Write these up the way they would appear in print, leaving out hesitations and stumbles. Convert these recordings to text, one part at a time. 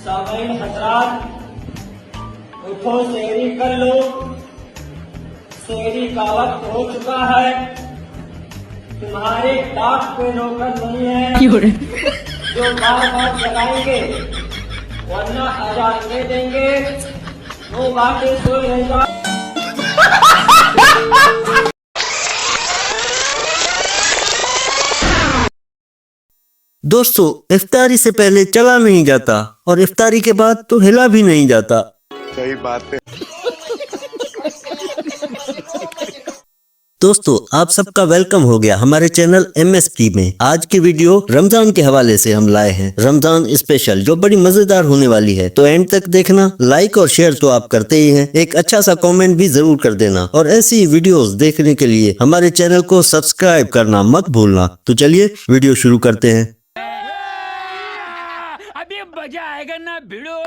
सामईन हजरात, उठो सहरी कर लो। सहरी का वक्त हो चुका है। तुम्हारे डाक पे रोकन नहीं है जो बार बार जगाएंगे, वरना अजान दे देंगे। वो बातें सो रहेगा। दोस्तों, इफ्तारी से पहले चला नहीं जाता और इफ्तारी के बाद तो हिला भी नहीं जाता। सही बात है। दोस्तों, आप सबका वेलकम हो गया हमारे चैनल MSP में। आज की वीडियो रमजान के हवाले से हम लाए हैं, रमजान स्पेशल, जो बड़ी मजेदार होने वाली है। तो एंड तक देखना। लाइक और शेयर तो आप करते ही हैं, एक अच्छा सा कमेंट भी जरूर कर देना और ऐसी वीडियोस देखने के लिए हमारे चैनल को सब्सक्राइब करना मत भूलना। तो चलिए वीडियो शुरू करते हैं। अभी मजा आएगा ना भिड़ो।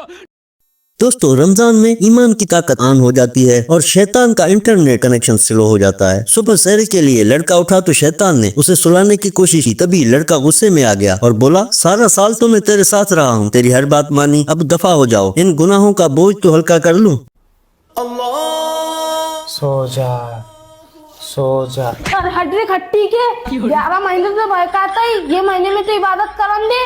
दोस्तों, रमजान में ईमान की ताकत ऑन हो जाती है और शैतान का इंटरनेट कनेक्शन स्लो हो जाता है। सुबह सहरी के लिए लड़का उठा तो शैतान ने उसे सुलाने की कोशिश की। तभी लड़का गुस्से में आ गया और बोला, सारा साल तो मैं तेरे साथ रहा हूँ, तेरी हर बात मानी, अब दफा हो जाओ, इन गुनाहों का बोझ तो हल्का कर लूं। सो जा सो जा। और हड्डी खट्टी के 11 महीने से बहकाता ही, ये महीने में तो इबादत करन दे।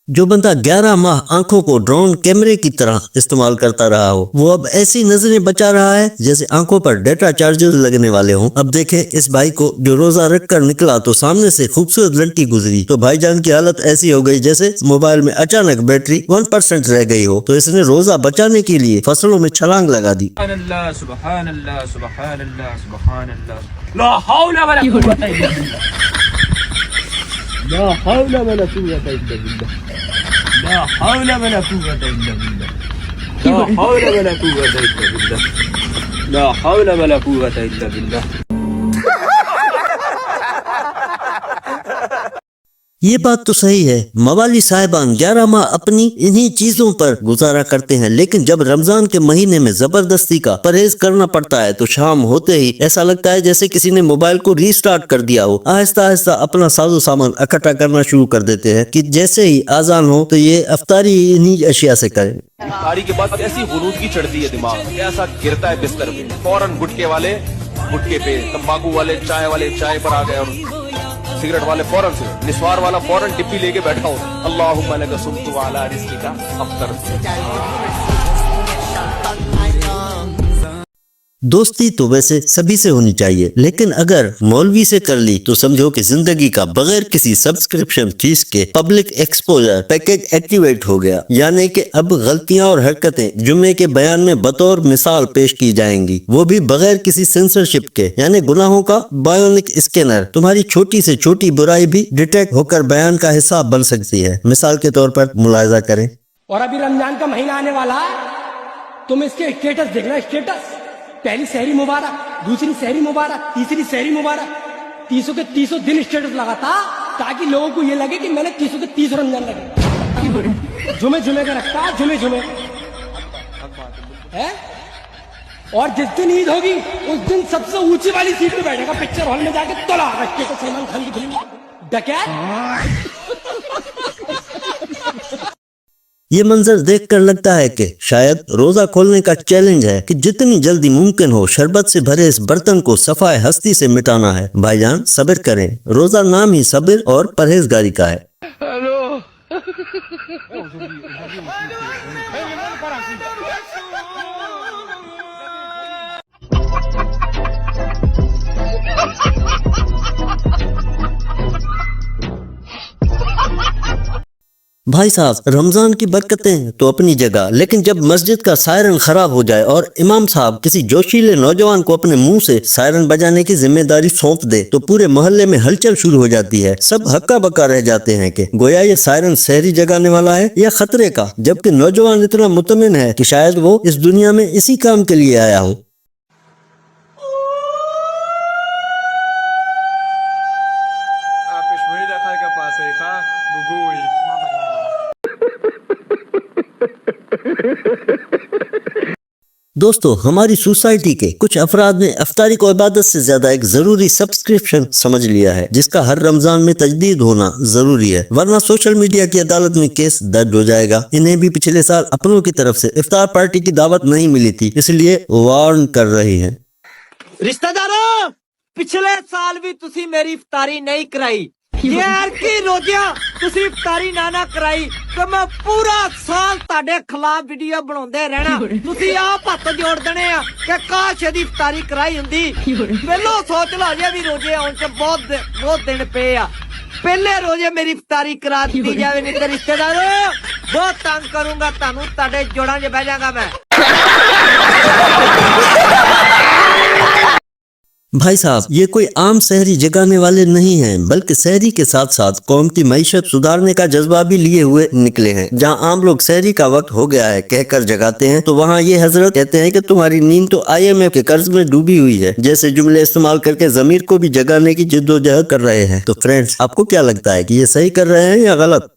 जो बंदा 11 माह आंखों को ड्रोन कैमरे की तरह इस्तेमाल करता रहा हो, वो अब ऐसी नजरें बचा रहा है जैसे आंखों पर डेटा चार्जेस लगने वाले हों। अब देखें इस भाई को, जो रोजा रख कर निकला तो सामने से खूबसूरत लड़की गुजरी तो भाईजान की हालत ऐसी हो गई जैसे मोबाइल में अचानक बैटरी 1% रह गई हो। तो इसने रोजा बचाने के लिए फसलों में छलांग लगा दी। सुभान अल्लाह, सुभान अल्लाह, सुभान अल्लाह। ला हौला वला कुव्वता इल्ला बिल्लाह। ला हौला वला कुव्वता इल्ला बिल्लाह। ला हौला वला कुव्वता इल्ला बिल्लाह। ला हौला वला कुव्वता इल्ला बिल्लाह। ला हौला वला कुव्वता इल्ला बिल्लाह। ये बात तो सही है, मवाली साहिबान 11 माह अपनी इन्हीं चीजों पर गुजारा करते हैं, लेकिन जब रमजान के महीने में जबरदस्ती का परहेज करना पड़ता है तो शाम होते ही ऐसा लगता है जैसे किसी ने मोबाइल को रीस्टार्ट कर दिया हो। आहिस्ता आहिस्ता अपना साजो सामान इकट्ठा करना शुरू कर देते हैं कि जैसे ही आजान हो तो ये अफ्तारी इन्हीं अशिया से करें। इफ्तारी के बाद ऐसी हुनूदगी चढ़ती है, दिमाग ऐसा गिरता है बिस्तर पे, फौरन गुटके वाले गुटके पे, तंबाकू वाले चाय पर आ गए और सिगरेट वाले फौरन से, निस्वार वाला फौरन डिब्बी लेके बैठा हो। अल्लाहुम्मा लका सुम्तु वाला रिज़्क़िका अफ्तर। दोस्ती तो वैसे सभी से होनी चाहिए, लेकिन अगर मौलवी से कर ली तो समझो कि जिंदगी का बगैर किसी सब्सक्रिप्शन फीस के पब्लिक एक्सपोजर पैकेज एक्टिवेट हो गया। यानी कि अब गलतियां और हरकतें जुम्मे के बयान में बतौर मिसाल पेश की जाएंगी, वो भी बगैर किसी सेंसरशिप के। यानी गुनाहों का बायोनिक स्कैनर, तुम्हारी छोटी से छोटी बुराई भी डिटेक्ट होकर बयान का हिस्सा बन सकती है। मिसाल के तौर पर मुलाहिजा करें। और अभी रमजान का महीना आने वाला है, तुम इसके स्टेटस देखना। स्टेटस, पहली सहरी मुबारक, दूसरी सहरी मुबारक, तीसरी सहरी मुबारक, 30 के 30 दिन स्टेटस लगा था ताकि लोगों को ये लगे कि मैंने 30 के 30 रमजान लगे। जुमे जुमे का रखता है, जुमे जुमे है। और जिस दिन ईद होगी उस दिन सबसे ऊंची वाली सीट पे बैठेगा पिक्चर हॉल में जाके, तोला स्टेटस सलमान खान की फिल्म डकैत। ये मंजर देखकर लगता है कि शायद रोजा खोलने का चैलेंज है कि जितनी जल्दी मुमकिन हो शरबत से भरे इस बर्तन को सफाए हस्ती से मिटाना है। भाईजान सब्र करें, रोजा नाम ही सब्र और परहेजगारी का है। भाई साहब, रमजान की बरकतें तो अपनी जगह, लेकिन जब मस्जिद का सायरन खराब हो जाए और इमाम साहब किसी जोशीले नौजवान को अपने मुंह से सायरन बजाने की जिम्मेदारी सौंप दे तो पूरे मोहल्ले में हलचल शुरू हो जाती है। सब हक्का बक्का रह जाते हैं कि गोया ये सायरन सहरी जगाने वाला है या खतरे का, जबकि नौजवान इतना मुतमिन है कि शायद वो इस दुनिया में इसी काम के लिए आया हो। दोस्तों, हमारी सोसाइटी के कुछ अफराद ने इफ्तारी को इबादत से ज्यादा एक जरूरी सब्सक्रिप्शन समझ लिया है, जिसका हर रमजान में तजदीद होना जरूरी है, वरना सोशल मीडिया की अदालत में केस दर्ज हो जाएगा। इन्हें भी पिछले साल अपनों की तरफ से इफ्तार पार्टी की दावत नहीं मिली थी, इसलिए वार्न कर रही है। रिश्तेदारों, पिछले साल भी तुसी मेरी इफ्तारी नहीं कराई, यार की रोजिया तुसी इफ्तारी ना कराई तो मैं पूरा साल ताडे खिलाफ वीडियो बनाउंदे रहना। तुसी आप हत्थ जोड़ देने आ कि काश एदी इफ्तारी कराई हुंदी। पहलो सोच लो, अजे भी रोजे आउण च बहुत दिन पे आ, पहले रोजे मेरी इफ्तारी करा दी जावे, नहीं तो रिश्तेदारों बहुत तंग करूंगा तानू, ताडे जोड़ां च बह जाऊंगा मैं। भाई साहब, ये कोई आम सहरी जगाने वाले नहीं हैं, बल्कि सहरी के साथ साथ कौम की मईशत सुधारने का जज्बा भी लिए हुए निकले हैं। जहां आम लोग सहरी का वक्त हो गया है कहकर जगाते हैं, तो वहां ये हजरत कहते हैं कि तुम्हारी नींद तो IMF के कर्ज में डूबी हुई है, जैसे जुमले इस्तेमाल करके जमीर को भी जगाने की जिद्दोजहद कर रहे हैं। तो फ्रेंड्स, आपको क्या लगता है कि ये सही कर रहे हैं या गलत?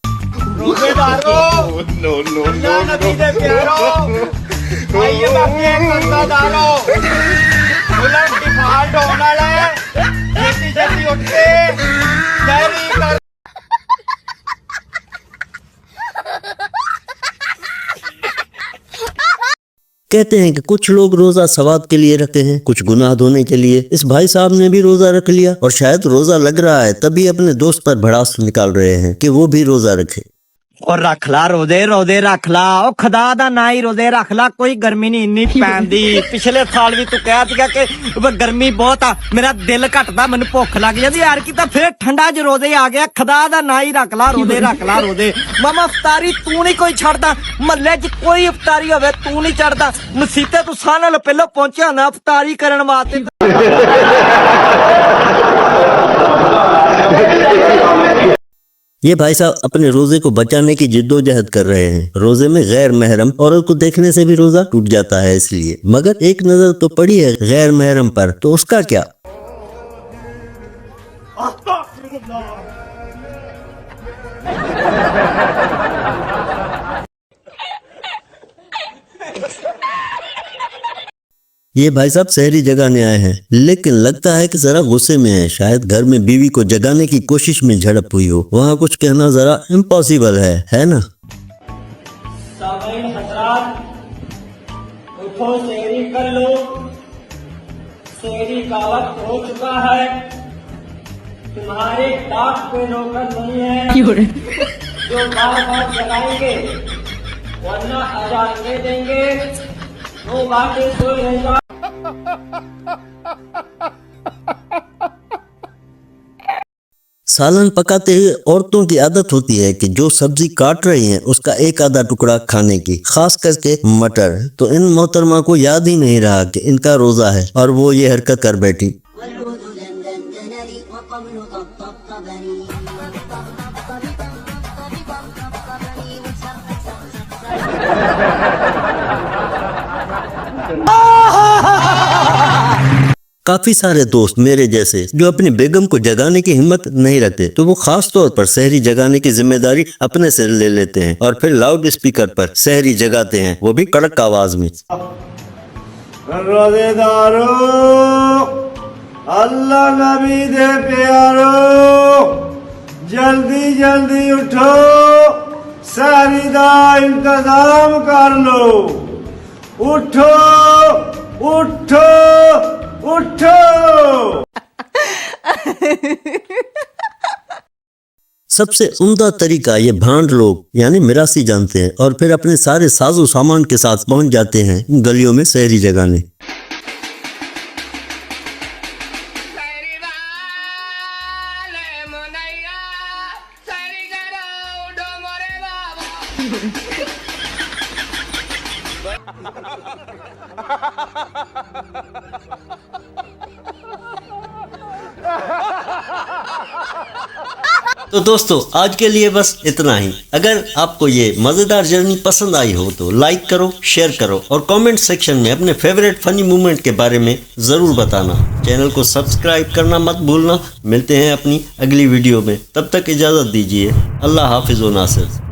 कहते हैं कि कुछ लोग रोजा सवाब के लिए रखते हैं, कुछ गुनाह धोने के लिए। इस भाई साहब ने भी रोजा रख लिया, और शायद रोजा लग रहा है तभी अपने दोस्त पर भड़ास निकाल रहे हैं कि वो भी रोजा रखे। और रख ला रोजे रख ला, ओ खुदा दा ना ही रोजे रख ला, कोई गर्मी नहीं इन्नी पैंदी। पिछले साल भी तू कह दिया कि गर्मी बहुत आ, मेरा दिल घटदा, मैनू भुख लग जाती यार की, तो फिर ठंडा च रोजे आ गया। खुदा दा ना ही रख ला रोजे। मामा इफ्तारी तू नहीं कोई छड़दा, महल्ले च कोई इफ्तारी होवे तू नहीं चढ़दा, मसीते तू सारे नाल पहले पहुंचा ना इफ्तारी करन वास्ते। ये भाई साहब अपने रोजे को बचाने की जिद्दोजहद कर रहे हैं। रोजे में गैर महरम औरत को देखने से भी रोजा टूट जाता है, इसलिए। मगर एक नजर तो पड़ी है गैर महरम पर, तो उसका क्या? ये भाई साहब सहरी जगाने आए हैं, लेकिन लगता है कि जरा गुस्से में है। शायद घर में बीवी को जगाने की कोशिश में झड़प हुई हो। वहाँ कुछ कहना जरा इम्पॉसिबल है ना? सामीन हजरात, उठो सहरी कर लो, सहरी का वक्त हो चुका है। तुम्हारे डाक पे रोकन नहीं है जो बार जगाएंगे, वरना अजान दे देंगे, वो बातें सोए रहेगा। सालन पकाते हुए औरतों की आदत होती है कि जो सब्जी काट रही हैं उसका एक आधा टुकड़ा खाने की, खास करके मटर। तो इन मोहतरमा को याद ही नहीं रहा कि इनका रोजा है और वो ये हरकत कर बैठी। काफी सारे दोस्त मेरे जैसे जो अपनी बेगम को जगाने की हिम्मत नहीं रखते, तो वो खास तौर पर सहरी जगाने की जिम्मेदारी अपने सिर ले लेते हैं और फिर लाउड स्पीकर पर सहरी जगाते हैं, वो भी कड़क आवाज में। रोजेदारो, अल्लाह नबी दे प्यारो, जल्दी जल्दी उठो, सहरी दा इंतजाम कर लो। उठो उठो उठो। सबसे उम्दा तरीका ये भांड लोग यानी मिरासी जानते हैं, और फिर अपने सारे साजो सामान के साथ पहुंच जाते हैं गलियों में सहरी जगाने। तो दोस्तों, आज के लिए बस इतना ही। अगर आपको ये मजेदार जर्नी पसंद आई हो तो लाइक करो, शेयर करो और कमेंट सेक्शन में अपने फेवरेट फनी मोमेंट के बारे में जरूर बताना। चैनल को सब्सक्राइब करना मत भूलना। मिलते हैं अपनी अगली वीडियो में, तब तक इजाजत दीजिए। अल्लाह हाफिज व नासिर।